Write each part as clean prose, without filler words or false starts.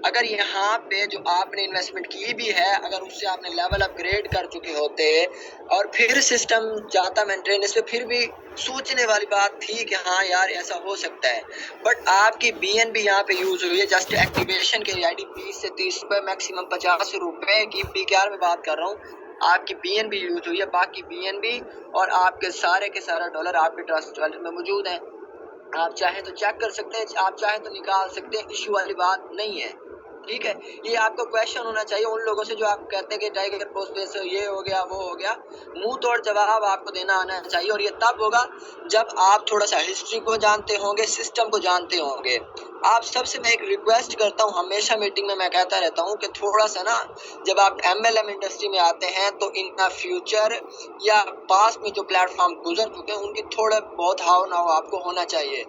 अगर यहाँ पे जो आपने इन्वेस्टमेंट की भी है, अगर उससे आपने लेवल अपग्रेड कर चुके होते और फिर सिस्टम जाता मेंटेनेंस पे, फिर भी सोचने वाली बात थी कि हाँ यार ऐसा हो सकता है। बट आपकी बीएनबी यहाँ पे यूज हुई है जस्ट एक्टिवेशन के लिए। आईडी 20 से 30 रुपए, मैक्सिमम 50 रुपए की पीकेआर में बात कर रहा हूँ। आपकी बीएनबी यूज हुई है, बाकी बीएनबी और आपके सारे के सारा डॉलर आपके ट्रस्ट वॉलेट में मौजूद है। आप चाहे तो चेक कर सकते हैं, आप चाहे तो निकाल सकते हैं, इशू वाली बात नहीं है। ठीक है, ये आपको क्वेश्चन होना चाहिए उन लोगों से जो आप कहते हैं कि टाइगर पोस्ट पे से ये हो गया वो हो गया, मुंह तोड़ जवाब आपको देना आना चाहिए। और ये तब होगा जब आप थोड़ा सा हिस्ट्री को जानते होंगे, सिस्टम को जानते होंगे। आप सबसे मैं एक रिक्वेस्ट करता हूँ, हमेशा मीटिंग में मैं कहता रहता हूँ कि थोड़ा सा ना, जब आप एमएलएम इंडस्ट्री में आते हैं तो इन फ्यूचर या पास्ट में जो प्लेटफॉर्म गुजर चुके हैं उनकी थोड़ा बहुत हाव नाव आपको होना चाहिए।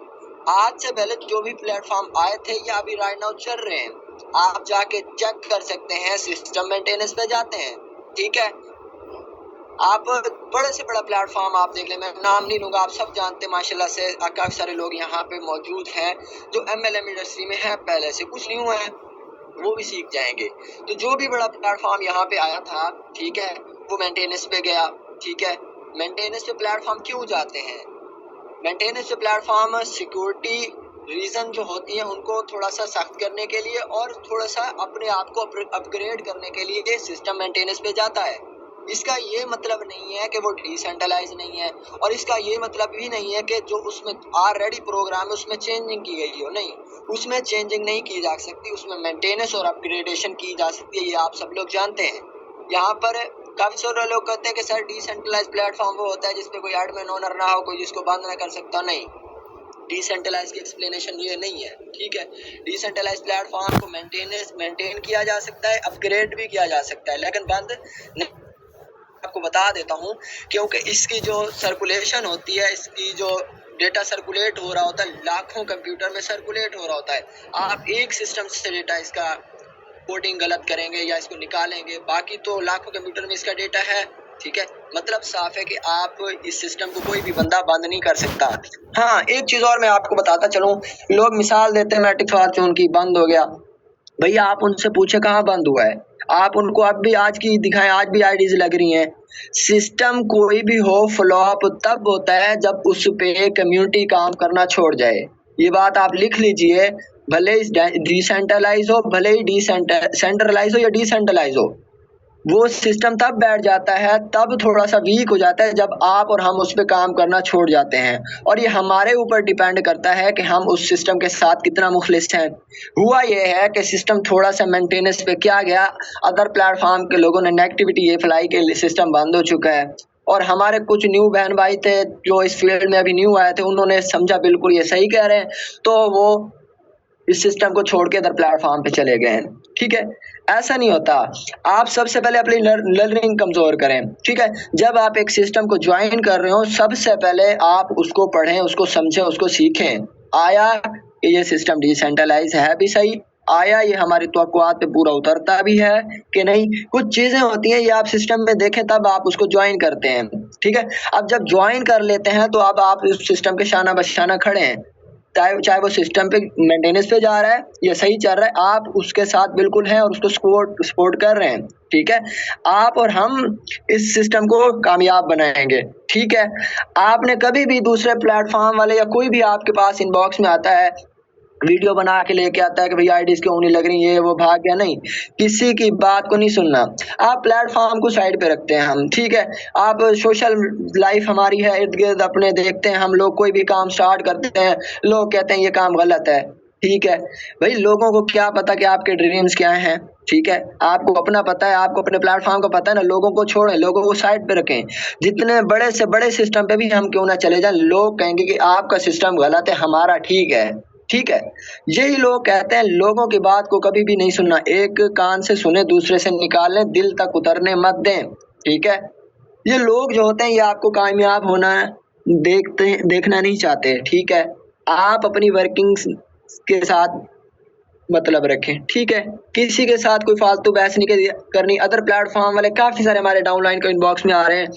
आज से पहले जो भी प्लेटफॉर्म आए थे या अभी राइट नाउ चल रहे हैं, आप जाके चेक कर सकते हैं, सिस्टम मेंटेनेंस पे जाते हैं। ठीक है, आप बड़े से बड़ा प्लेटफॉर्म आप देख लें, मैं नाम नहीं लूंगा, आप सब जानते हैं माशाल्लाह से काफी सारे लोग यहाँ पे मौजूद हैं जो एमएलएम इंडस्ट्री में है, पहले से कुछ नहीं हुआ है, वो भी सीख जाएंगे। तो जो भी बड़ा प्लेटफॉर्म यहाँ पे आया था, ठीक है, वो मेंटेनेंस पे गया। ठीक है, मेंटेनेंस पे प्लेटफॉर्म क्यों जाते हैं? मेंटेनेंस पे प्लेटफॉर्म सिक्योरिटी रीजन जो होती है उनको थोड़ा सा सख्त करने के लिए और थोड़ा सा अपने आप को अपग्रेड करने के लिए सिस्टम मेंटेनेंस पे जाता है। इसका ये मतलब नहीं है कि वो डिसेंट्रलाइज नहीं है, और इसका ये मतलब भी नहीं है कि जो उसमें ऑलरेडी प्रोग्राम है उसमें चेंजिंग की गई हो। नहीं, उसमें चेंजिंग नहीं की जा सकती, उसमें मेंटेनेंस और अपग्रेडेशन की जा सकती है, ये आप सब लोग जानते हैं। यहाँ पर काफी सारे लोग कहते हैं कि सर डिसेंट्रलाइज प्लेटफॉर्म वो होता है जिसपे कोई एडमिन ओनर ना हो, कोई जिसको बंद ना कर सकता। नहीं, डिसेंट्रलाइज की एक्सप्लेनेशन ये नहीं है। ठीक है, डिसेंट्रलाइज प्लेटफॉर्म को मेंटेन किया जा सकता है, अपग्रेड भी किया जा सकता है, लेकिन बंद नहीं। आपको बता देता हूँ, क्योंकि इसकी जो सर्कुलेशन होती है, इसकी जो डेटा सर्कुलेट हो रहा होता है, लाखों कंप्यूटर में सर्कुलेट हो रहा होता है। आप एक सिस्टम से डेटा इसका कोडिंग गलत करेंगे या इसको निकालेंगे, बाकी तो लाखों कंप्यूटर में इसका डेटा है। ठीक है, मतलब साफ है कि आप इस सिस्टम को कोई भी बंदा बंद नहीं कर सकता। हाँ, एक चीज और मैं आपको बताता चलूं, लोग मिसाल देते हैं मैट्रिक फॉर्चून की, बंद हो गया। भैया आप उनसे पूछे कहाँ बंद हुआ है, आप उनको अब भी आज की दिखाएं, आज भी आईडीज लग रही हैं। सिस्टम कोई भी हो, फ्लॉप तब होता है जब उस पे कम्युनिटी काम करना छोड़ जाए। ये बात आप लिख लीजिए, भले डिसेंट्रलाइज हो, भले ही सेंट्रलाइज हो या डिसेंट्रलाइज हो, वो सिस्टम तब बैठ जाता है, तब थोड़ा सा वीक हो जाता है जब आप और हम उस पर काम करना छोड़ जाते हैं। और ये हमारे ऊपर डिपेंड करता है कि हम उस सिस्टम के साथ कितना मुखलिस हैं। हुआ ये है कि सिस्टम थोड़ा सा मेंटेनेंस पे क्या गया, अदर प्लेटफॉर्म के लोगों ने नेगेटिविटी ये फैलाई कि सिस्टम बंद हो चुका है, और हमारे कुछ न्यू बहन भाई थे जो इस फील्ड में अभी न्यू आए थे, उन्होंने समझा बिल्कुल ये सही कह रहे हैं, तो वो इस सिस्टम को छोड़ के अदर प्लेटफॉर्म पे चले गए हैं। ठीक है, ऐसा नहीं होता। आप सबसे पहले अपनी लर्निंग कमजोर करें। ठीक है, जब आप एक सिस्टम को ज्वाइन कर रहे हो, सबसे पहले आप उसको पढ़ें, उसको समझें, उसको सीखें। आया ये सिस्टम डिसेंट्रलाइज है भी सही, आया ये हमारी तवक्कुआत पे पूरा उतरता भी है कि नहीं। कुछ चीजें होती हैं ये आप सिस्टम में देखें तब आप उसको ज्वाइन करते हैं। ठीक है, अब जब ज्वाइन कर लेते हैं तो अब आप उस सिस्टम के शाना बशाना खड़े हैं, चाहे वो सिस्टम पे मेंटेनेंस पे जा रहा है या सही चल रहा है, आप उसके साथ बिल्कुल हैं और उसको सपोर्ट कर रहे हैं। ठीक है, आप और हम इस सिस्टम को कामयाब बनाएंगे। ठीक है, आपने कभी भी दूसरे प्लेटफॉर्म वाले या कोई भी आपके पास इनबॉक्स में आता है, वीडियो बना के लेके आता है कि भैया आईडीज क्यों नहीं लग रही, ये वो, भाग गया। नहीं, किसी की बात को नहीं सुनना। आप प्लेटफॉर्म को साइड पे रखते हैं हम। ठीक है, आप सोशल लाइफ हमारी है, इर्द गिर्द अपने देखते हैं हम लोग, कोई भी काम स्टार्ट करते हैं, लोग कहते हैं ये काम गलत है। ठीक है भाई, लोगों को क्या पता कि आपके ड्रीम्स क्या हैं। ठीक है, आपको अपना पता है, आपको अपने प्लेटफॉर्म का पता है ना। लोगों को छोड़ें, लोगों को साइड पे रखें। जितने बड़े से बड़े सिस्टम पे भी हम क्यों ना चले जाएं, लोग कहेंगे कि आपका सिस्टम गलत है, हमारा ठीक है। ठीक है, यही लोग कहते हैं, लोगों की बात को कभी भी नहीं सुनना। एक कान से सुने दूसरे से निकाल लें, दिल तक उतरने मत दें। ठीक है, ये लोग जो होते हैं ये आपको कामयाब होना देखना नहीं चाहते। ठीक है, आप अपनी वर्किंग के साथ मतलब रखें। ठीक है, किसी के साथ कोई फालतू बहस नहीं करनी। अदर प्लेटफॉर्म वाले काफी सारे हमारे डाउनलाइन को इनबॉक्स में आ रहे हैं,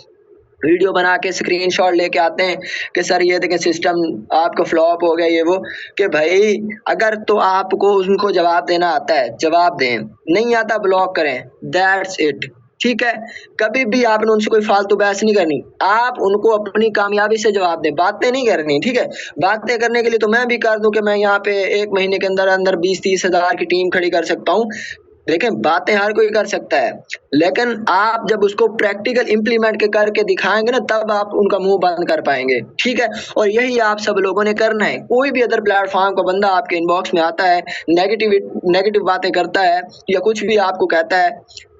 वीडियो बना के स्क्रीनशॉट लेके आते हैं कि सर ये देखें सिस्टम आपका फ्लॉप हो गया ये वो। कि भाई अगर तो आपको उनको जवाब देना आता है जवाब दें, नहीं आता ब्लॉक करें, दैट्स इट। ठीक है, कभी भी आपने उनसे कोई फालतू बहस नहीं करनी, आप उनको अपनी कामयाबी से जवाब दें, बातें नहीं करनी। ठीक है, बातें करने के लिए तो मैं भी कर दूं कि मैं यहाँ पे 1 महीने के अंदर अंदर 20-30 हज़ार की टीम खड़ी कर सकता हूँ। देखें बातें हर कोई कर सकता है, लेकिन आप जब उसको प्रैक्टिकल इम्प्लीमेंट के करके दिखाएंगे ना, तब आप उनका मुंह बंद कर पाएंगे। ठीक है, और यही आप सब लोगों ने करना है। कोई भी अदर प्लेटफॉर्म का बंदा आपके इनबॉक्स में आता है, नेगेटिव बातें करता है या कुछ भी आपको कहता है,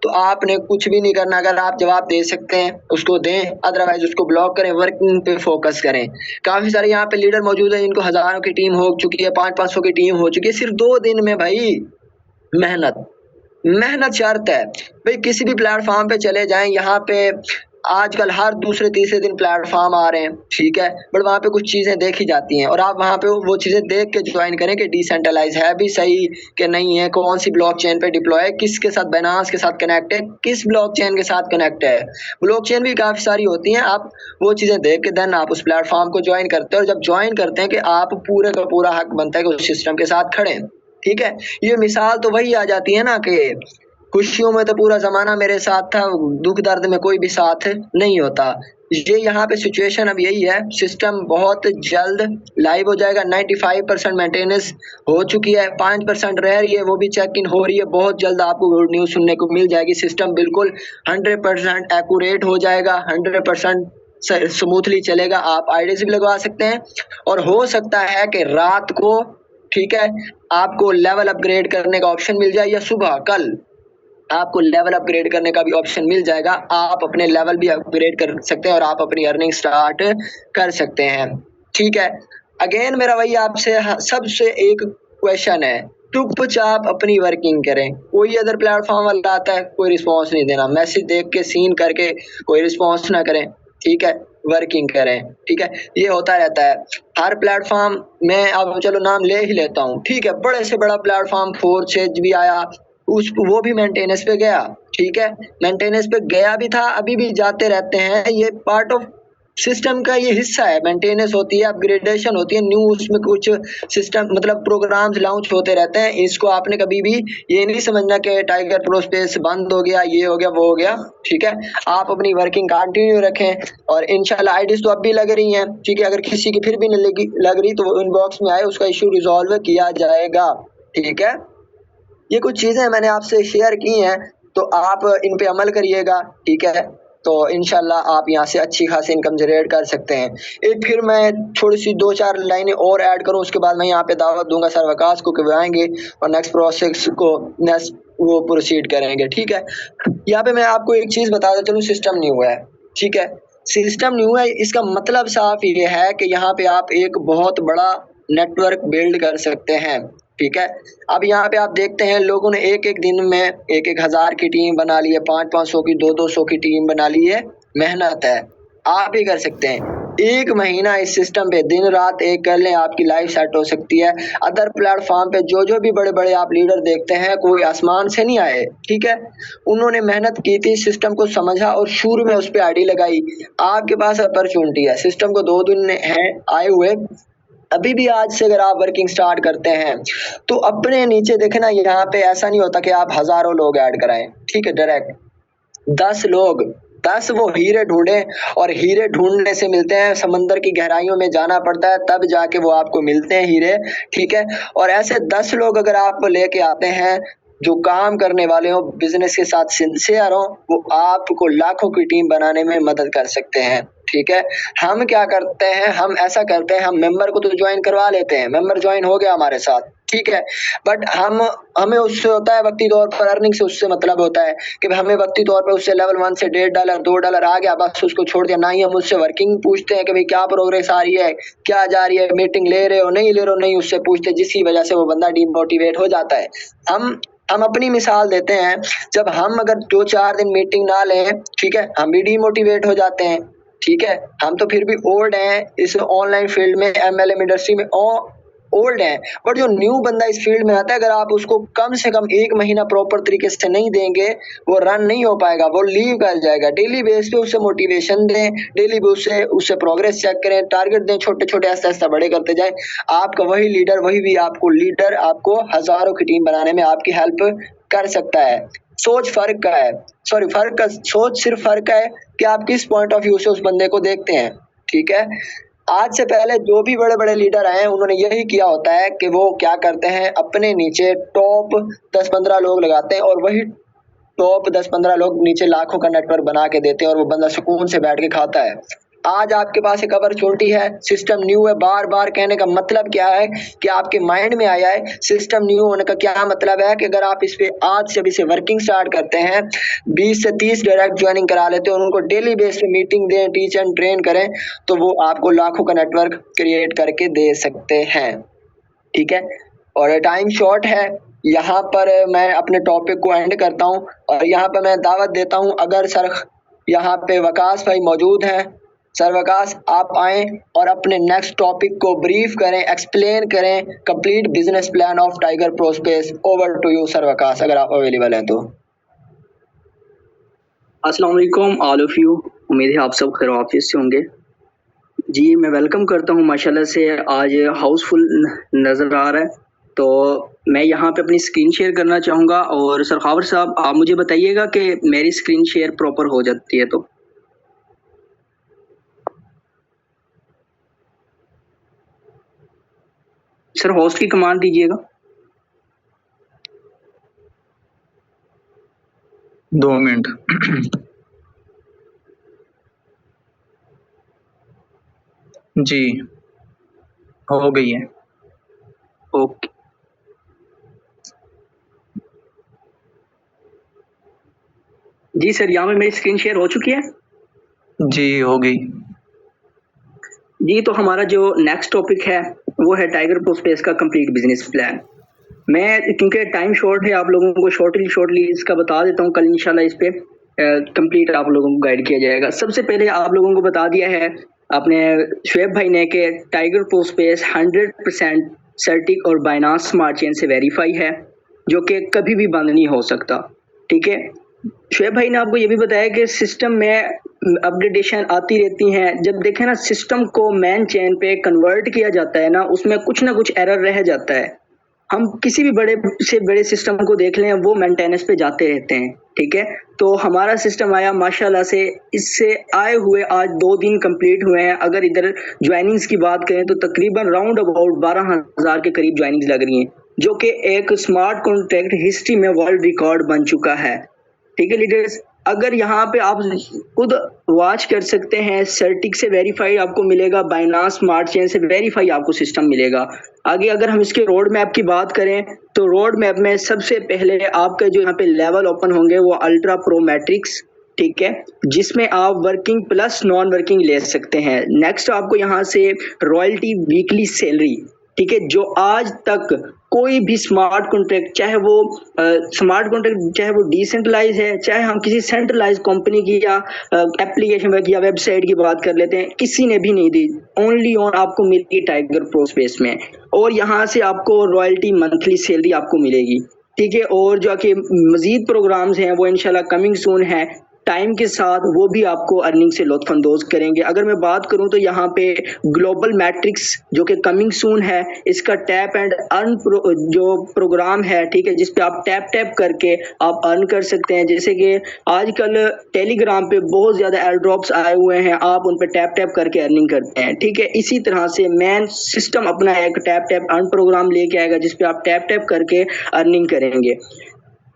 तो आपने कुछ भी नहीं करना। अगर आप जवाब दे सकते हैं उसको दें, अदरवाइज उसको ब्लॉक करें, वर्किंग पे फोकस करें। काफी सारे यहाँ पे लीडर मौजूद है जिनको हजारों की टीम हो चुकी है, 500-500 की टीम हो चुकी है, सिर्फ 2 दिन में। भाई मेहनत मेहनत शर्त है भाई। किसी भी प्लेटफॉर्म पे चले जाएं, यहाँ पे आजकल हर दूसरे तीसरे दिन प्लेटफॉर्म आ रहे हैं। ठीक है, बट वहाँ पे कुछ चीज़ें देखी जाती हैं और आप वहाँ पे वो चीज़ें देख के ज्वाइन करें कि डिसेंट्रलाइज है भी सही कि नहीं है, कौन सी ब्लॉकचेन पे डिप्लॉय है, किसके साथ, बाइनेंस के साथ कनेक्ट है, किस ब्लॉकचेन के साथ कनेक्ट है। ब्लॉकचेन भी काफ़ी सारी होती हैं, आप वो चीज़ें देख के देन आप उस प्लेटफॉर्म को ज्वाइन करते हैं। और जब ज्वाइन करते हैं कि आप पूरे का पूरा हक बनता है कि उस सिस्टम के साथ खड़े। ठीक है, ये मिसाल तो वही आ जाती है ना कि खुशियों में तो पूरा जमाना मेरे साथ था, दुख दर्द में कोई भी साथ नहीं होता। ये यहाँ पे सिचुएशन अब यही है। सिस्टम बहुत जल्द लाइव हो जाएगा, 95% मेंटेनेंस हो चुकी है, 5% रह रही है, वो भी चेक इन हो रही है। बहुत जल्द आपको गुड न्यूज़ सुनने को मिल जाएगी। सिस्टम बिल्कुल 100% एक्यूरेट हो जाएगा, 100% स्मूथली चलेगा। आप आईडीज भी लगवा सकते हैं और हो सकता है कि रात को, ठीक है, आपको लेवल अपग्रेड करने का ऑप्शन मिल जाए या सुबह कल आपको लेवल अपग्रेड करने का भी ऑप्शन मिल जाएगा। आप अपने लेवल भी अपग्रेड कर सकते हैं और आप अपनी अर्निंग स्टार्ट कर सकते हैं। ठीक है, अगेन मेरा वही आपसे सबसे एक क्वेश्चन है, चुपचाप अपनी वर्किंग करें। कोई अदर प्लेटफॉर्म वाला आता है, कोई रिस्पॉन्स नहीं देना, मैसेज देख के सीन करके कोई रिस्पॉन्स ना करें। ठीक है, वर्किंग करें। ठीक है, ये होता रहता है हर प्लेटफॉर्म में। अब चलो नाम ले ही लेता हूँ। ठीक है, बड़े से बड़ा प्लेटफॉर्म फोर्सेज भी आया, वो भी मेंटेनेंस पे गया। ठीक है, मेंटेनेंस पे गया भी था, अभी भी जाते रहते हैं। ये पार्ट ऑफ सिस्टम का ये हिस्सा है। मेंटेनेंस होती है, अपग्रेडेशन होती है, न्यू उसमें कुछ सिस्टम मतलब प्रोग्राम्स लॉन्च होते रहते हैं। इसको आपने कभी भी ये नहीं समझना कि टाइगर प्रो स्पेस बंद हो गया, ये हो गया, वो हो गया। ठीक है, आप अपनी वर्किंग कंटिन्यू रखें और इंशाल्लाह आईडीज तो अब भी लग रही हैं। ठीक है, अगर किसी की फिर भी नहीं लग रही तो वो इनबॉक्स में आए, उसका इशू रिजॉल्व किया जाएगा। ठीक है, ये कुछ चीज़ें मैंने आपसे शेयर की हैं, तो आप इन पे अमल करिएगा। ठीक है, तो इंशाल्लाह आप यहाँ से अच्छी खासी इनकम जनरेट कर सकते हैं। एक फिर मैं थोड़ी सी 2-4 लाइनें और ऐड करूँ, उसके बाद मैं यहाँ पे दावत दूंगा सर वकास को कि वो आएंगे और नेक्स्ट प्रोसेस को नेक्स्ट वो प्रोसीड करेंगे। ठीक है, यहाँ पे मैं आपको एक चीज़ बताता चलूँ, सिस्टम न्यू है। ठीक है, सिस्टम न्यू है, इसका मतलब साफ ये है कि यहाँ पे आप एक बहुत बड़ा नेटवर्क बिल्ड कर सकते हैं। ठीक है, अब यहाँ पे आप देखते हैं लोगों ने एक एक दिन में 1-1 हज़ार की टीम बना ली है, 500-500 की, 200-200 की टीम बना ली है। मेहनत है, आप भी कर सकते हैं। 1 महीना इस सिस्टम पे दिन रात एक कर लें, आपकी लाइफ सेट हो सकती है। अदर प्लेटफॉर्म पे जो भी बड़े बड़े आप लीडर देखते हैं, कोई आसमान से नहीं आए। ठीक है, उन्होंने मेहनत की थी, सिस्टम को समझा और शुरू में उस पर आईडी लगाई। आपके पास अपॉर्चुनिटी है, सिस्टम को 2 दिन है आए हुए, अभी भी आज से अगर आप वर्किंग स्टार्ट करते हैं तो अपने नीचे देखना, यहाँ पे ऐसा नहीं होता कि आप हजारों लोग ऐड कराएं। ठीक है, डायरेक्ट 10 लोग, 10 वो हीरे ढूंढे और हीरे ढूंढने से मिलते हैं, समंदर की गहराइयों में जाना पड़ता है तब जाके वो आपको मिलते हैं हीरे। ठीक है, और ऐसे 10 लोग अगर आप लेके आते हैं जो काम करने वाले हो, बिजनेस के साथ सिंसियर हो, वो आपको लाखों की टीम बनाने में मदद कर सकते हैं। ठीक है, हम क्या करते हैं, हम ऐसा करते हैं, हम मेंबर को तो ज्वाइन करवा लेते हैं, मेंबर ज्वाइन हो गया हमारे साथ। ठीक है, बट हमें उससे होता है वक्ती तौर पर अर्निंग से उससे मतलब होता है कि हमें वक्ती तौर पर उससे लेवल 1 से $1.5 $2 आ गया, बस उसको छोड़ दिया। ना ही हम उससे वर्किंग पूछते हैं कि भाई क्या प्रोग्रेस आ रही है, क्या जा रही है, मीटिंग ले रहे हो, नहीं ले रहे हो, नहीं उससे पूछते, जिसकी वजह से वो बंदा डीमोटिवेट हो जाता है। हम अपनी मिसाल देते हैं, जब हम अगर 2-4 दिन मीटिंग ना लें, ठीक है, हम भी डीमोटिवेट हो जाते हैं। ठीक है, हम तो फिर भी ओल्ड हैं इस ऑनलाइन फील्ड में, MLM इंडस्ट्री में, ओल्ड हैं। बट जो न्यू बंदा इस फील्ड में आता है, अगर आप उसको कम से कम 1 महीना प्रॉपर तरीके से नहीं देंगे, वो रन नहीं हो पाएगा, वो लीव कर जाएगा। डेली बेस पे उसे मोटिवेशन दें, डेली बेस से उससे प्रोग्रेस चेक करें, टारगेट दें, छोटे-छोटे आहिस्ता-आहिस्ता बड़े करते जाएँ। आपका वही लीडर, वही भी आपको लीडर आपको हज़ारों की टीम बनाने में आपकी हेल्प कर सकता है। सोच फ़र्क का है, सोच सिर्फ फ़र्क है कि आप किस पॉइंट ऑफ व्यू से उस बंदे को देखते हैं, ठीक है? आज से पहले जो भी बड़े-बड़े लीडर आए हैं, उन्होंने यही किया होता है कि वो क्या करते हैं, अपने नीचे टॉप 10-15 लोग लगाते हैं और वही टॉप 10-15 लोग नीचे लाखों का नेटवर्क बना के देते हैं और वो बंदा सुकून से बैठ के खाता है। आज आपके पास एक अपॉर्चुनिटी है, सिस्टम न्यू है। बार-बार कहने का मतलब क्या है कि आपके माइंड में आया है, सिस्टम न्यू होने का क्या मतलब है कि अगर आप इस पे आज से अभी से वर्किंग स्टार्ट करते हैं, 20 से 30 डायरेक्ट ज्वाइनिंग करा लेते हैं और उनको डेली बेस पे मीटिंग दें, टीच एंड ट्रेन करें, तो वो आपको लाखों का नेटवर्क क्रिएट करके दे सकते हैं, ठीक है? और टाइम शॉर्ट है, यहाँ पर मैं अपने टॉपिक को एंड करता हूँ और यहाँ पे मैं दावत देता हूँ, अगर सर यहाँ पे वकास भाई मौजूद हैं, सर वकास आप आएँ और अपने नेक्स्ट टॉपिक को ब्रीफ करें, एक्सप्लेन करें, complete business plan of tiger prospects. Over to you sir Waqas, अगर आप अवेलेबल हैं तो। अस्सलाम वालेकुम ऑल ऑफ यू, उम्मीद है आप सब खैर ऑफिस से होंगे। जी मैं वेलकम करता हूँ, माशाल्लाह से आज हाउसफुल नज़र आ रहा है, तो मैं यहाँ पे अपनी स्क्रीन शेयर करना चाहूँगा और सर खावर साहब आप मुझे बताइएगा कि मेरी स्क्रीन शेयर प्रॉपर हो जाती है तो। सर होस्ट की कमांड दीजिएगा। 2 मिनट। जी हो गई है। ओके जी सर, यहाँ पे मेरी स्क्रीन शेयर हो चुकी है। जी हो गई। जी तो हमारा जो नेक्स्ट टॉपिक है वो है टाइगर प्रोस्पेस का कंप्लीट बिजनेस प्लान। मैं क्योंकि टाइम शॉर्ट है, आप लोगों को शॉर्टली इसका बता देता हूँ, कल इंशाल्लाह इस पे कंप्लीट आप लोगों को गाइड किया जाएगा। सबसे पहले आप लोगों को बता दिया है अपने शुएब भाई ने कि टाइगर प्रोस्पेस 100% सर्टिक और बाइनांस स्मार्ट चेन से वेरीफाई है, जो कि कभी भी बंद नहीं हो सकता, ठीक है। शुएब भाई ने आपको ये भी बताया कि सिस्टम में अपडेटेशन आती रहती हैं। जब देखें ना सिस्टम को मेन चेन पे कन्वर्ट किया जाता है ना, उसमें कुछ ना कुछ एरर रह जाता है। हम किसी भी बड़े से बड़े सिस्टम को देख लें, वो मेंटेनेंस पे जाते रहते हैं, ठीक है। तो हमारा सिस्टम आया माशाल्लाह से, इससे आए हुए आज 2 दिन कंप्लीट हुए हैं। अगर इधर ज्वाइनिंग्स की बात करें तो तकरीबन राउंड अबाउट 12,000 के करीब ज्वाइनिंग्स लग रही हैं, जो कि एक स्मार्ट कॉन्ट्रैक्ट हिस्ट्री में वर्ल्ड रिकॉर्ड बन चुका है, ठीक है लीडर्स। अगर यहाँ पे आप खुद वॉच कर सकते हैं, सर्टिक से वेरीफाइड आपको मिलेगा, बाइनांस स्मार्ट चेन से वेरीफाई आपको सिस्टम मिलेगा। आगे अगर हम इसके रोड मैप की बात करें तो रोड मैप में सबसे पहले आपके जो यहाँ पे लेवल ओपन होंगे वो अल्ट्रा प्रो मैट्रिक्स, ठीक है, जिसमें आप वर्किंग प्लस नॉन वर्किंग ले सकते हैं। नेक्स्ट आपको यहाँ से रॉयल्टी वीकली सैलरी, ठीक है, जो आज तक कोई भी स्मार्ट कॉन्ट्रैक्ट, चाहे वो स्मार्ट कॉन्ट्रैक्ट चाहे वो डिसेंट्रलाइज है, चाहे हम किसी सेंट्रलाइज कंपनी की या एप्लीकेशन या वेबसाइट की बात कर लेते हैं, किसी ने भी नहीं दी। ओनली ऑन आपको मिलेगी टाइगर प्रोस्पेस में, और यहाँ से आपको रॉयल्टी मंथली सैलरी आपको मिलेगी, ठीक है। और जो कि मजीद प्रोग्राम्स हैं वो इंशाल्लाह कमिंग सून है, टाइम के साथ वो भी आपको अर्निंग से लुत्फानंदोज करेंगे। अगर मैं बात करूं तो यहाँ पे ग्लोबल मैट्रिक्स जो कि कमिंग सून है, इसका टैप एंड अर्न जो प्रोग्राम है, ठीक है, जिस पे आप टैप करके आप अर्न कर सकते हैं। जैसे कि आजकल टेलीग्राम पे बहुत ज़्यादा एयर ड्रॉप्स आए हुए हैं, आप उन पे टैप करके अर्निंग करते हैं, ठीक है। इसी तरह से मैन सिस्टम अपना एक टैप अर्न प्रोग्राम लेके आएगा, जिस पे आप टैप करके अर्निंग करेंगे।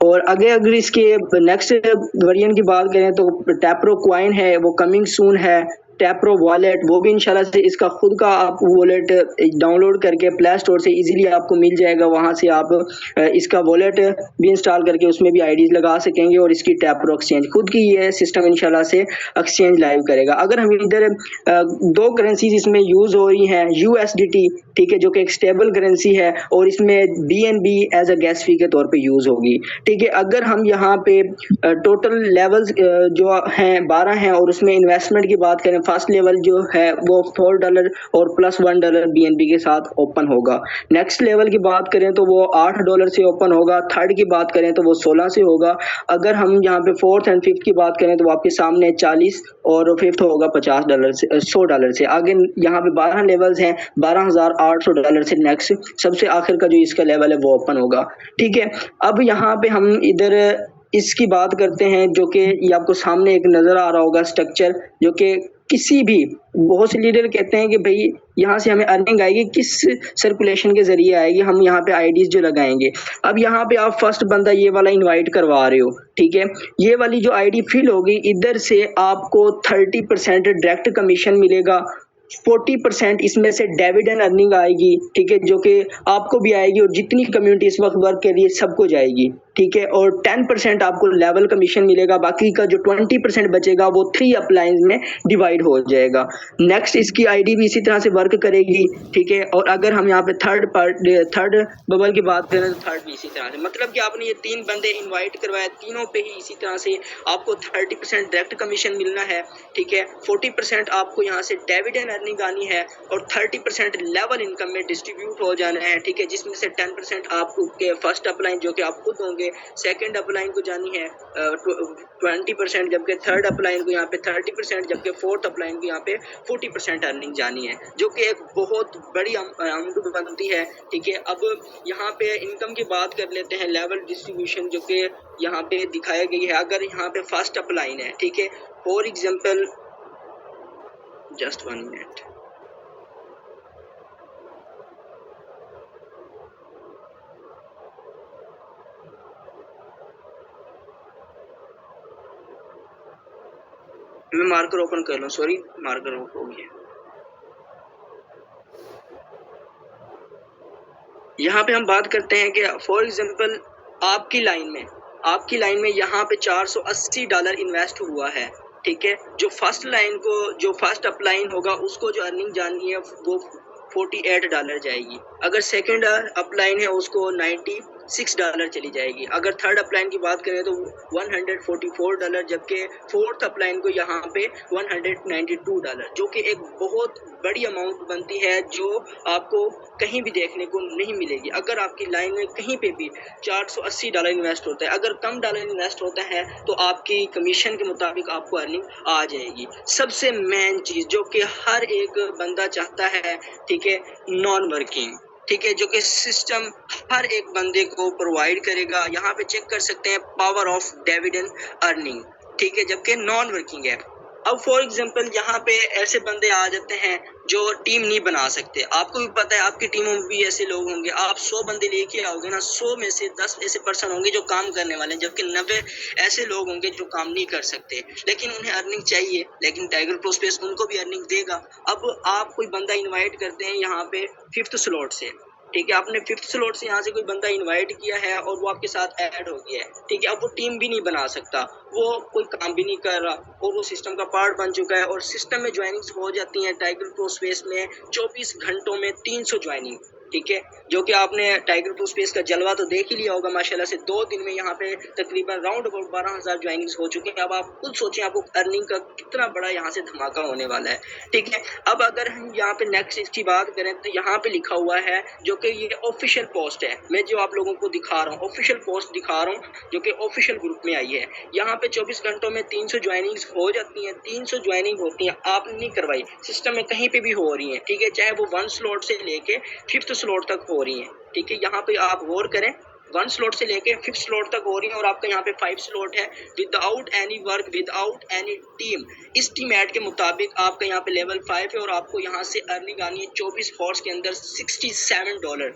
और अगर इसके नेक्स्ट वर्जन की बात करें तो टैप्रो क्वाइन है, वो कमिंग सून है। टैप्रो वॉलेट, वो भी इंशाल्लाह से इसका खुद का आप वॉलेट डाउनलोड करके प्ले स्टोर से इजीली आपको मिल जाएगा, वहां से आप इसका वॉलेट भी इंस्टॉल करके उसमें भी आईडीज लगा सकेंगे। और इसकी टैप्रो एक्सचेंज खुद की ये सिस्टम इंशाल्लाह से एक्सचेंज लाइव करेगा। अगर हम इधर 2 करेंसीज इसमें यूज हो रही हैं, यूएसडीटी, ठीक है, जो कि एक स्टेबल करेंसी है, और इसमें बीएनबी एज अ गैस फी के तौर पे यूज होगी, ठीक है। अगर हम यहाँ पे टोटल लेवल्स जो हैं 12 हैं, और उसमें इन्वेस्टमेंट की बात करें फर्स्ट लेवल जो है वो $4 और +$1 BNB के साथ ओपन होगा। नेक्स्ट लेवल की बात करें तो वो $8 से ओपन होगा। थर्ड की बात करें तो वो 16 से होगा। अगर हम यहाँ पे फोर्थ एंड फिफ्थ की बात करें तो वो आपके सामने 40 और फिफ्थ होगा $50 से $100 से। आगे यहाँ पे 12 लेवल्स हैं, $12,800 से नेक्स्ट सबसे आखिर का जो इसका लेवल है वो ओपन होगा। ठीक है, अब यहाँ पे हम इधर इसकी बात करते हैं जो कि ये आपको सामने एक नज़र आ रहा होगा स्ट्रक्चर, जो कि किसी भी बहुत से लीडर कहते हैं कि भाई यहाँ से हमें अर्निंग आएगी किस सर्कुलेशन के जरिए आएगी, हम यहाँ पे आईडीज जो लगाएंगे। अब यहाँ पे आप फर्स्ट बंदा ये वाला इनवाइट करवा रहे हो, ठीक है, ये वाली जो आईडी फिल होगी इधर से आपको 30% डायरेक्ट कमीशन मिलेगा, 40% इसमें से डिविडेंड अर्निंग आएगी, ठीक है, जो कि आपको भी आएगी और जितनी कम्युनिटी इस वक्त वर्क कर रही है सबको जाएगी, ठीक है, और 10% आपको लेवल कमीशन मिलेगा। बाकी का जो 20% बचेगा वो 3 अपलाइंस में डिवाइड हो जाएगा। नेक्स्ट इसकी आईडी भी इसी तरह से वर्क करेगी, ठीक है, और अगर हम यहाँ पे थर्ड बबल की बात करें तो थर्ड भी इसी तरह से, मतलब कि आपने ये 3 बंदे इन्वाइट करवाए, तीनों पे ही इसी तरह से आपको 30% डायरेक्ट कमीशन मिलना है, ठीक है, 40% आपको यहाँ से डिविडेंड अर्निंग आनी है और 30% लेवल इनकम में डिस्ट्रीब्यूट हो जाना है, ठीक है, जिसमें से 10% आपको के फर्स्ट अपलाइन जो कि आप खुद होंगे, सेकंड अपलाइन को जानी है 20%, जबकि थर्ड अपलाइन को यहाँ पे 30%, जबकि फोर्थ अपलाइन को यहाँ पे 40% अर्निंग जानी है, जो कि एक बहुत बड़ी अमाउंट बनती है, ठीक है। अब यहाँ पे इनकम की बात कर लेते हैं, लेवल डिस्ट्रीब्यूशन जो कि यहाँ पे दिखाई गई है। अगर यहाँ पे फर्स्ट अपलाइन है, ठीक है, फॉर एग्जाम्पल जस्ट 1 मिनट, मैं मार्कर ओपन कर लूँ, सॉरी मार्कर ऑफ हो गया। यहाँ पे हम बात करते हैं कि फॉर एग्जांपल आपकी लाइन में यहाँ पे $480 इन्वेस्ट हुआ है, ठीक है, जो फर्स्ट अपलाइन होगा उसको जो अर्निंग जानी है वो $48 जाएगी। अगर सेकंड अपलाइन है उसको $96 चली जाएगी। अगर थर्ड अपलाइन की बात करें तो $144, जबकि फोर्थ अपलाइन को यहाँ पे $192, जो कि एक बहुत बड़ी अमाउंट बनती है जो आपको कहीं भी देखने को नहीं मिलेगी। अगर आपकी लाइन में कहीं पे भी $480 इन्वेस्ट होता है, अगर कम डॉलर इन्वेस्ट होता है तो आपकी कमीशन के मुताबिक आपको अर्निंग आ जाएगी। सबसे मेन चीज़ जो कि हर एक बंदा चाहता है, ठीक है, नॉन वर्किंग, ठीक है, जो कि सिस्टम हर एक बंदे को प्रोवाइड करेगा। यहाँ पे चेक कर सकते हैं पावर ऑफ डिविडेंड अर्निंग, ठीक है, जबकि नॉन वर्किंग है। अब फॉर एग्जांपल यहाँ पे ऐसे बंदे आ जाते हैं जो टीम नहीं बना सकते। आपको भी पता है आपकी टीमों में भी ऐसे लोग होंगे, आप 100 बंदे लेके आओगे ना, 100 में से 10 ऐसे पर्सन होंगे जो काम करने वाले हैं, जबकि 90 ऐसे लोग होंगे जो काम नहीं कर सकते, लेकिन उन्हें अर्निंग चाहिए, लेकिन टाइगर प्रो स्पेस उनको भी अर्निंग देगा। अब आप कोई बंदा इन्वाइट करते हैं यहाँ पे 5th स्लॉट से, ठीक है, आपने 5th स्लॉट से यहाँ से कोई बंदा इनवाइट किया है और वो आपके साथ ऐड हो गया है, ठीक है, अब वो टीम भी नहीं बना सकता, वो कोई काम भी नहीं कर रहा और वो सिस्टम का पार्ट बन चुका है और सिस्टम में ज्वाइनिंग्स हो जाती हैं टाइगर प्रो स्पेस में 24 घंटों में 300 ज्वाइनिंग, ठीक है, जो कि आपने टाइगर प्रो स्पेस का जलवा तो देख ही लिया होगा माशाल्लाह से। 2 दिन में यहाँ पे तकरीबन राउंड अबाउट 12,000 ज्वाइनिंग्स हो चुके हैं। अब आप खुद सोचें आपको अर्निंग का कितना बड़ा यहाँ से धमाका होने वाला है, ठीक है। अब अगर हम यहाँ पे नेक्स्ट इसकी बात करें तो यहाँ पे लिखा हुआ है जो कि ये ऑफिशियल पोस्ट है, मैं जो आप लोगों को दिखा रहा हूँ ऑफिशियल पोस्ट दिखा रहा हूँ जो कि ऑफिशियल ग्रुप में आई है। यहाँ पे 24 घंटों में 300 ज्वाइनिंग्स हो जाती हैं, 300 ज्वाइनिंग होती हैं, आपने नहीं करवाई, सिस्टम में कहीं पे भी हो रही है, ठीक है, चाहे वो 1 स्लॉट से लेके 5th स्लॉट तक हो रही है, ठीक है। यहाँ पे आप गौर करें 1 स्लॉट से लेके 5th स्लॉट तक हो रही है और आपका यहाँ पे 5 स्लॉट है without any work, without any team. इस टीम ऐड के मुताबिक आपका यहाँ पे लेवल 5 है और आपको यहाँ से अर्निंग आनी है 24 हॉर्स के अंदर $67।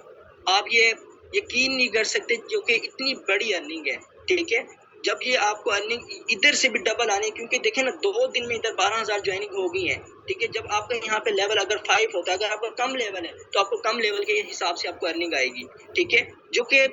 आप ये यकीन नहीं कर सकते जो कि इतनी बड़ी अर्निंग है, ठीक है। जब ये आपको अर्निंग इधर से भी डबल आनी है, क्योंकि देखें ना 2 दिन में इधर 12,000 ज्वाइनिंग हो गई है, ठीक है। जब आपका यहाँ पे लेवल अगर 5 होता है, अगर आपका कम लेवल है तो आपको कम लेवल के हिसाब से आपको अर्निंग आएगी, ठीक है, जो कि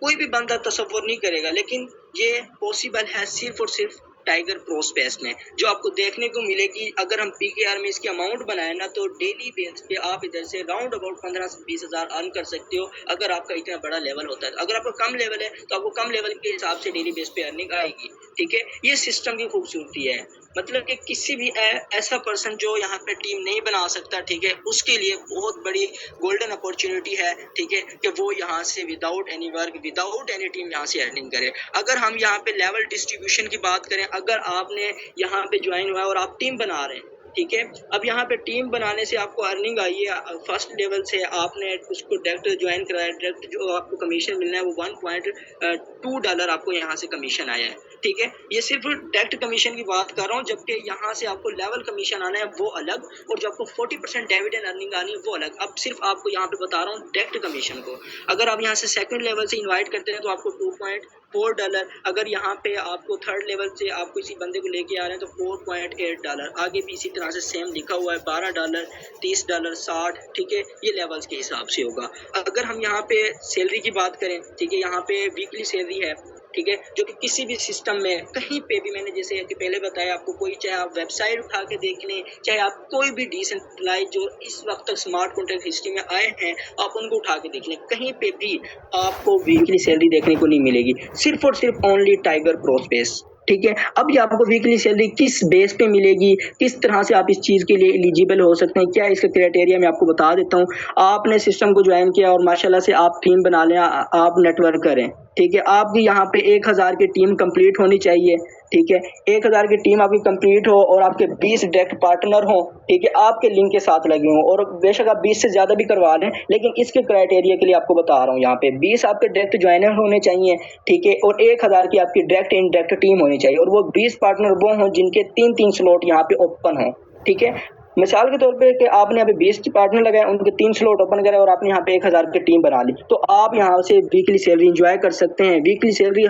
कोई भी बंदा तसव्वुर नहीं करेगा, लेकिन ये पॉसिबल है सिर्फ और सिर्फ टाइगर प्रो स्पेस में, जो आपको देखने को मिलेगी। अगर हम पीकेआर में इसकी अमाउंट बनाए ना तो डेली बेस पे आप इधर से राउंड अबाउट 15 से 20 हज़ार अर्न कर सकते हो अगर आपका इतना बड़ा लेवल होता है। अगर आपका कम लेवल है तो आपको कम लेवल के हिसाब से डेली बेस पे अर्निंग आएगी, ठीक है। ये सिस्टम की खूबसूरती है। मतलब कि किसी भी ऐसा पर्सन जो यहाँ पे टीम नहीं बना सकता, ठीक है, उसके लिए बहुत बड़ी गोल्डन अपॉर्चुनिटी है, ठीक है, कि वो यहाँ से without any work, without any team यहाँ से अर्निंग करे। अगर हम यहाँ पे लेवल डिस्ट्रीब्यूशन की बात करें, अगर आपने यहाँ पे ज्वाइन हुआ है और आप टीम बना रहे हैं, ठीक है, अब यहाँ पे टीम बनाने से आपको अर्निंग आई है, फर्स्ट लेवल से आपने उसको डायरेक्ट ज्वाइन कराया, डायरेक्ट जो आपको कमीशन मिलना है वो $1.2 आपको यहाँ से कमीशन आया है, ठीक है। ये सिर्फ डायरेक्ट कमीशन की बात कर रहा हूँ, जबकि यहाँ से आपको लेवल कमीशन आना है वो अलग, और जो आपको 40% डिविडेंड अर्निंग आनी है वो अलग। अब सिर्फ आपको यहाँ पे बता रहा हूँ डायरेक्ट कमीशन को। अगर आप यहाँ से सेकंड लेवल से इनवाइट करते हैं तो आपको $2.4, अगर यहाँ पे आपको थर्ड लेवल से आप किसी बंदे को लेके आ रहे हैं तो $4.8, आगे भी इसी तरह से सेम लिखा हुआ है, $12, $30, 60, ठीक है, ये लेवल्स के हिसाब से होगा। अगर हम यहाँ पे सैलरी की बात करें, ठीक है, यहाँ पे वीकली सैलरी है, ठीक है, जो कि किसी भी सिस्टम में कहीं पे भी, मैंने जैसे कि पहले बताया आपको, कोई चाहे आप वेबसाइट उठा के देख लें, चाहे आप कोई भी डिसेंट्रलाइज जो इस वक्त तक स्मार्ट कॉन्ट्रैक्ट हिस्ट्री में आए हैं, आप उनको उठा के देख लें, कहीं पे भी आपको वीकली सैलरी देखने को नहीं मिलेगी, सिर्फ और सिर्फ ओनली टाइगर प्रो स्पेस, ठीक है। अब ये आपको वीकली सैलरी किस बेस पे मिलेगी, किस तरह से आप इस चीज़ के लिए एलिजिबल हो सकते हैं, क्या इसका क्राइटेरिया मैं आपको बता देता हूँ। आपने सिस्टम को ज्वाइन किया और माशाल्लाह से आप टीम बना लें, आप नेटवर्क करें, ठीक है, आपकी यहाँ पे 1000 की टीम कंप्लीट होनी चाहिए, ठीक है, 1000 की टीम आपकी कंप्लीट हो और आपके 20 डायरेक्ट पार्टनर हो, ठीक है, आपके लिंक के साथ लगे हों, और बेशक आप 20 से ज़्यादा भी करवा लें, लेकिन इसके क्राइटेरिया के लिए आपको बता रहा हूँ, यहाँ पे 20 आपके डायरेक्ट ज्वाइनर होने चाहिए, ठीक है, और 1000 की आपकी डायरेक्ट इनडायरेक्ट टीम होनी चाहिए, और वो 20 पार्टनर वो हों जिनके 3-3 स्लॉट यहाँ पे ओपन हों, ठीक है। मिसाल के तौर पे कि आपने अभी 20 पार्टनर लगाए, उनके 3 स्लॉट ओपन करे और आपने यहाँ पे 1000 की टीम बना ली, तो आप यहाँ से वीकली सैलरी एंजॉय कर सकते हैं। वीकली सैलरी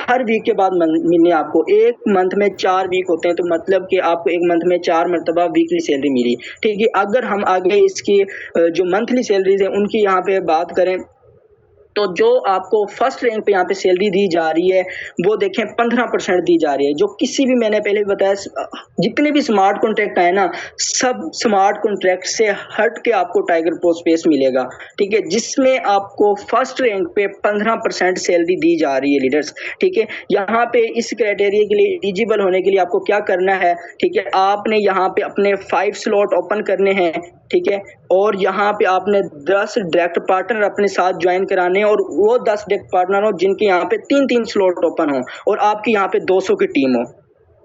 हर वीक के बाद मिलने, आपको एक मंथ में 4 वीक होते हैं, तो मतलब कि आपको एक मंथ में 4 मरतबा वीकली सैलरी मिली, ठीक है। अगर हम आगे इसकी जो मंथली सैलरीज है उनकी यहाँ पे बात करें, तो जो आपको फर्स्ट रैंक पे यहाँ पे सैलरी दी जा रही है वो देखें 15% दी जा रही है, जो किसी भी, मैंने पहले भी बताया, जितने भी स्मार्ट कॉन्ट्रैक्ट आए ना, सब स्मार्ट कॉन्ट्रैक्ट से हट के आपको टाइगर प्रो स्पेस मिलेगा, ठीक है, जिसमें आपको फर्स्ट रैंक पे 15% सैलरी दी जा रही है लीडर्स, ठीक है। यहाँ पे इस क्राइटेरिया के लिए एलिजिबल होने के लिए आपको क्या करना है, ठीक है, आपने यहाँ पे अपने 5 स्लॉट ओपन करने हैं, ठीक है, और यहाँ पे आपने 10 डायरेक्ट पार्टनर अपने साथ ज्वाइन कराने, और वो 10 डायरेक्ट पार्टनर हो जिनके यहाँ पे 3-3 स्लॉट ओपन हो, और आपकी यहाँ पे 200 की टीम हो,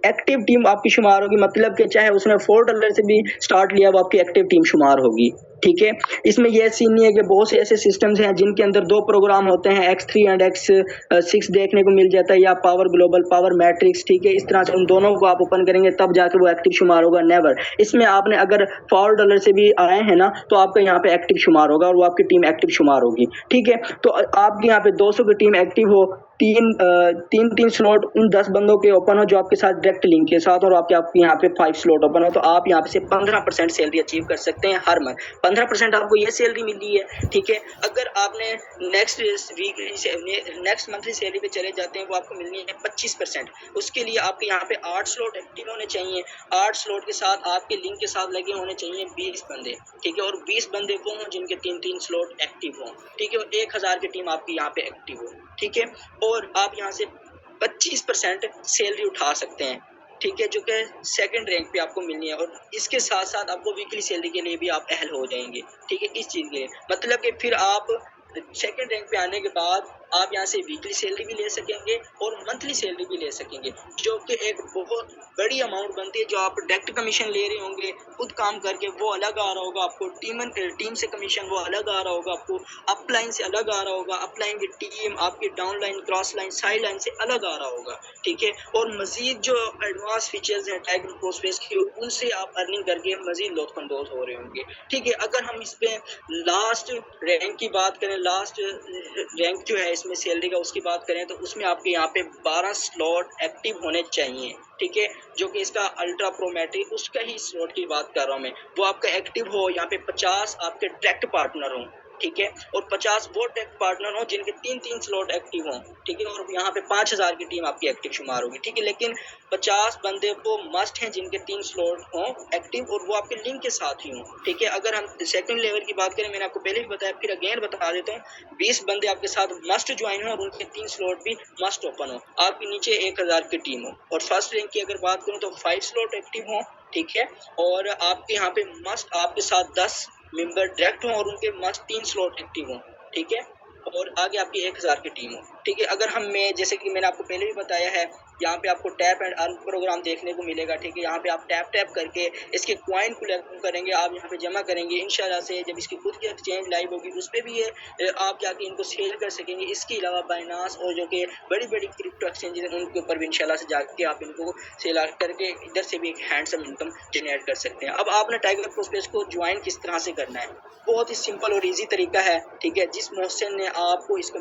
एक्टिव टीम आपकी शुमार होगी, मतलब कि चाहे उसने $4 से भी स्टार्ट लिया, वो आपकी एक्टिव टीम शुमार होगी, ठीक है। इसमें यह सीन नहीं है कि बहुत से ऐसे सिस्टम्स हैं जिनके अंदर 2 प्रोग्राम होते हैं, X3 एंड X6 देखने को मिल जाता है, या पावर ग्लोबल, पावर मैट्रिक्स, ठीक है, इस तरह से उन दोनों को आप ओपन करेंगे तब जाके वो एक्टिव शुमार होगा, नेवर। इसमें आपने अगर $4 से भी आए हैं ना, तो आपका यहाँ पे एक्टिव शुमार होगा और वो आपकी टीम एक्टिव शुमार होगी, ठीक है। तो आपकी यहाँ पे 200 की टीम एक्टिव हो, 3 स्लॉट उन 10 बंदों के ओपन हो जो आपके साथ डायरेक्ट लिंक के साथ, और आपके यहाँ पे 5 स्लॉट ओपन हो, तो आप यहाँ पे से 15% सैलरी अचीव कर सकते हैं हर मंथ। 15% आपको ये सैलरी मिली है, ठीक है। अगर आपने नेक्स्ट मंथली सैलरी पे चले जाते हैं, वो आपको मिलनी है 25%। उसके लिए आपके यहाँ पे 8 स्लॉट एक्टिव होने चाहिए, 8 स्लॉट के साथ आपके लिंक के साथ लगे होने चाहिए 20 बंदे, ठीक है, और 20 बंदे वो हों जिनके 3-3 स्लॉट एक्टिव हों, ठीक है, और 1000 की टीम आपकी यहाँ पे एक्टिव हो, ठीक है, और आप यहाँ से 25% सैलरी उठा सकते हैं, ठीक है, जो कि सेकंड रैंक पे आपको मिलनी है, और इसके साथ साथ आपको वीकली सैलरी के लिए भी आप अहल हो जाएंगे, ठीक है, इस चीज़ के लिए, मतलब कि फिर आप सेकंड रैंक पे आने के बाद आप यहाँ से वीकली सैलरी भी ले सकेंगे और मंथली सैलरी भी ले सकेंगे, जो कि एक बहुत बड़ी अमाउंट बनती है। जो आप डायरेक्ट कमीशन ले रहे होंगे खुद काम करके, वो अलग आ रहा होगा आपको, टीम से कमीशन वो अलग आ रहा होगा आपको, अपलाइन से अलग आ रहा होगा, अपलाइन की टीम आपकी downline, cross line, side line से अलग आ रहा होगा, ठीक है, और मजीद जो एडवांस फीचर्स हैं टाइगर प्रो स्पेस की, उनसे आप अर्निंग करके मजीद लुत्फ़अंदोज़ हो रहे होंगे, ठीक है। अगर हम इस पे लास्ट रैंक की बात करें, लास्ट रैंक जो है इसमें सैलरी का, उसकी बात करें, तो उसमें आपके यहाँ पे 12 स्लॉट एक्टिव होने चाहिए, ठीक है, जो कि इसका अल्ट्रा प्रो मैट्रिक, उसका ही स्लॉट की बात कर रहा हूँ मैं, वो आपका एक्टिव हो, यहाँ पे 50 आपके डायरेक्ट पार्टनर हों, ठीक है, और 50 वो टेक पार्टनर हो जिनके 3-3 स्लॉट एक्टिव हों, ठीक है, और यहाँ पे 5000 की टीम आपकी एक्टिव शुमार होगी, ठीक है। लेकिन 50 बंदे वो मस्ट हैं जिनके 3 स्लॉट हों एक्टिव और वो आपके लिंक के साथ ही हों, ठीक है। अगर हम सेकंड लेवल की बात करें, मैंने आपको पहले भी बताया, फिर अगेन बता देता हूँ, 20 बंदे आपके साथ मस्ट ज्वाइन हो और उनके 3 स्लॉट भी मस्ट ओपन हो, आपके नीचे 1000 की टीम हो। और फर्स्ट रैंक की अगर बात करूँ तो 5 स्लॉट एक्टिव हों, ठीक है, और आपके यहाँ पे मस्ट आपके साथ 10 मेंबर डायरेक्ट हों और उनके मस्ट 3 स्लॉट एक्टिव हों, ठीक है, और आगे आपकी 1000 की टीम हो, ठीक है। अगर हम मैं जैसे कि मैंने आपको पहले भी बताया है, यहाँ पे आपको टैप एंड अर्न प्रोग्राम देखने को मिलेगा, ठीक है। यहाँ पे आप टैप करके इसके कॉइन कलेक्ट करेंगे, आप यहाँ पे जमा करेंगे, इंशाल्लाह से जब इसकी खुद की एक्सचेंज लाइव होगी उस पर भी ये आप जाके इनको सेल कर सकेंगे। इसके अलावा बाइनास और जो कि बड़ी बड़ी क्रिप्टो एक्सचेंज हैं उनके ऊपर भी इंशाल्लाह से जाके आप इनको सेल करके इधर से भी एक हैंडसम इनकम जनरेट कर सकते हैं। अब आपने टाइगर प्रो स्पेस को ज्वाइन किस तरह से करना है, बहुत ही सिंपल और इजी तरीका है, ठीक है। जिस मोहसिन ने आपको इस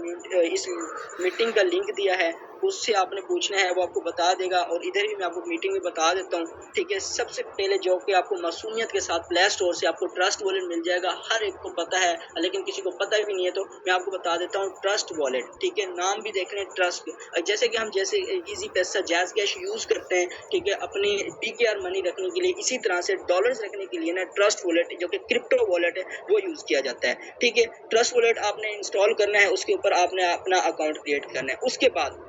मीटिंग का लिंक दिया है उससे आपने पूछना है, वो आपको बता देगा, और इधर भी मैं आपको मीटिंग में बता देता हूँ, ठीक है। सबसे पहले जो कि आपको मासूमियत के साथ प्ले स्टोर से आपको ट्रस्ट वॉलेट मिल जाएगा, हर एक को पता है लेकिन किसी को पता भी नहीं है, तो मैं आपको बता देता हूँ ट्रस्ट वॉलेट, ठीक है। नाम भी देख रहे हैं ट्रस्ट, जैसे कि हम जैसे इजी पैसा जैज कैश यूज़ करते हैं, ठीक है, अपनी PKR मनी रखने के लिए, इसी तरह से डॉलर्स रखने के लिए ना ट्रस्ट वॉलेट जो कि क्रिप्टो वॉलेट है वो यूज़ किया जाता है, ठीक है। ट्रस्ट वॉलेट आपने इंस्टॉल करना है, उसके ऊपर आपने अपना अकाउंट क्रिएट करना है। उसके बाद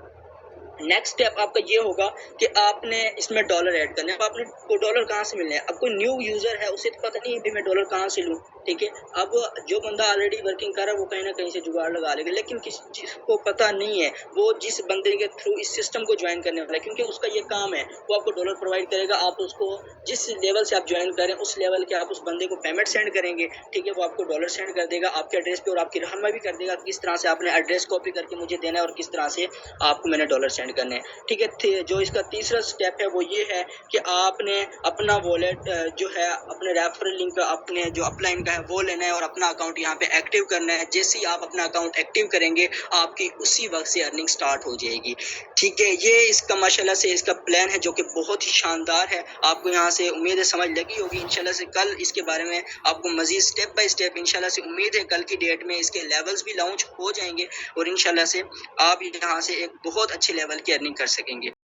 नेक्स्ट स्टेप आपका ये होगा कि आपने इसमें डॉलर ऐड करने हैं। अब आपने को डॉलर कहाँ से मिलने हैं, अब कोई न्यू यूज़र है उसे तो पता नहीं है कि मैं डॉलर कहाँ से लूँ, ठीक है। अब जो बंदा ऑलरेडी वर्किंग कर रहा है वो कहीं ना कहीं से जुगाड़ लगा लेगा, लेकिन किसी को पता नहीं है, वो जिस बंदे के थ्रू इस सिस्टम को ज्वाइन करने वाला है, क्योंकि उसका ये काम है, वो आपको डॉलर प्रोवाइड करेगा, आप उसको जिस लेवल से आप ज्वाइन करें उस लेवल के आप उस बंदे को पेमेंट सेंड करेंगे, ठीक है, वो आपको डॉलर सेंड कर देगा आपके एड्रेस पे, और आपकी रहनुमाई भी कर देगा किस तरह से आपने एड्रेस कॉपी करके मुझे देना है और किस तरह से आपको मैंने डॉलर सेंड करने हैं, ठीक है। जो इसका तीसरा स्टेप है वो ये है कि आपने अपना वॉलेट जो है अपने रेफरल लिंक अपने जो अपलाइन का है वो लेना है और अपना अकाउंट यहाँ पे एक्टिव करना है। जैसे ही आप अपना अकाउंट एक्टिव करेंगे आपकी उसी वक्त से अर्निंग स्टार्ट हो जाएगी, ठीक है। ये इसका माशाल्लाह से इसका प्लान है जो कि बहुत ही शानदार है, आपको यहाँ से उम्मीद है समझ लगी होगी। इंशाल्लाह से कल इसके बारे में आपको मजीद स्टेप बाय स्टेप इंशाल्लाह से उम्मीद है कल की डेट में इसके लेवल्स भी लॉन्च हो जाएंगे और इंशाल्लाह से आप यहाँ से एक बहुत अच्छे लेवल की अर्निंग कर सकेंगे।